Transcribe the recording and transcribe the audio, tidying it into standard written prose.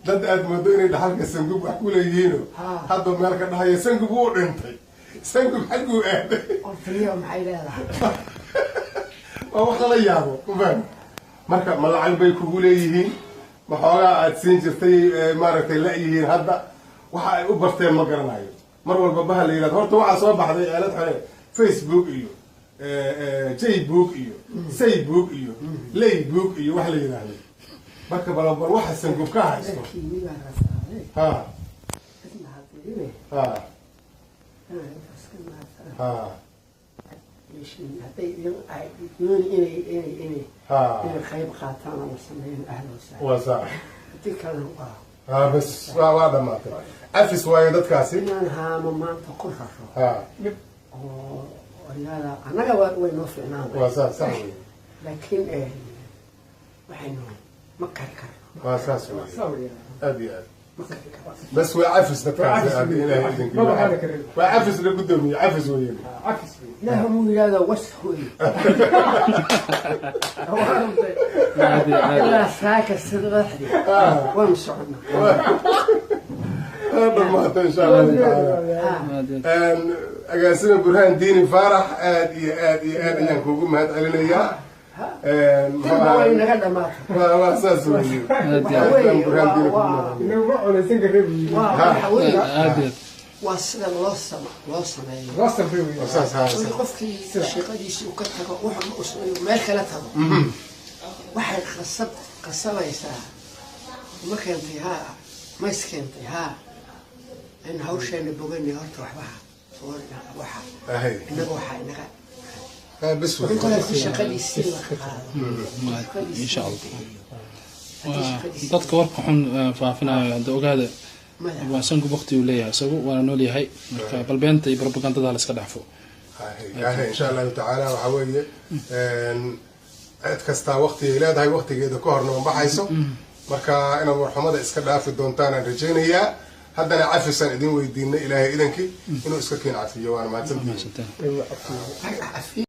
dad aad moodo inay dhaxalka sangub wax ku leeyihiin hadda meel ka dhahayo sangub uu dhintay sangub xaguu aaday qofkiyo maxay leedahay oo wax la yaabo kubaan marka ma lacag bay kugu leeyihiin ma xoogaa aad siin jirtay maaragtay la yihiin hadda waxa ay u barteen ma garanayo mar walba baha la yiraahdo horta waxa soo baxday aalad xore Facebook iyo Facebook iyo Facebook iyo Laybook iyo wax la yiraahdo marka balabal waxa sangub ka haysto ha ha ha خيب خاتانا وسمين أهل وسهلا وصح تكلم بس واحدة ما عفس وايدات كاسي أنا ما تقولها ها ولا أنا وين وفينا وصح صح لكن وحين مكركر وصح أبي بس وعفس نتكلم هنا يدينك وعفس اللي قدامي عفس وين عفس لا هم هذا وسخ لا ساكت سلغتي ومسعنا هذا ما إن شاء الله تعالى أجلسنا برهان ديني فرح آدي ينكوكم مهد علينا إياه ما ينقدر ما أساس وين برهان ديني وصل الوصل أساس هذا وقفتي شقدي وكتها وحنا ما كلتها واحد قصبة يسار وما كنتها ما سكنتها إن هوش اللي بقولني هرت وحبها واحد إنه واحد نقع بس في شقدي السيرة إن شاء الله dadka warka xun faafinayo hada ogaada waa sangu waqti uu leeyahay isagu waana nool yahay marka balbeenta iyo propagandada la iska dhaafo إن شاء الله تعالى وحويه cid kasta waqti ay leedahay waqtigeeda ka horna ma baxayso marka inaad warxamada iska dhaafi doontaan aan rajaynayaa haddana cafisan idin weydiinay ilaahay idankii inuu iska keen cafiyo waan mahadsantahay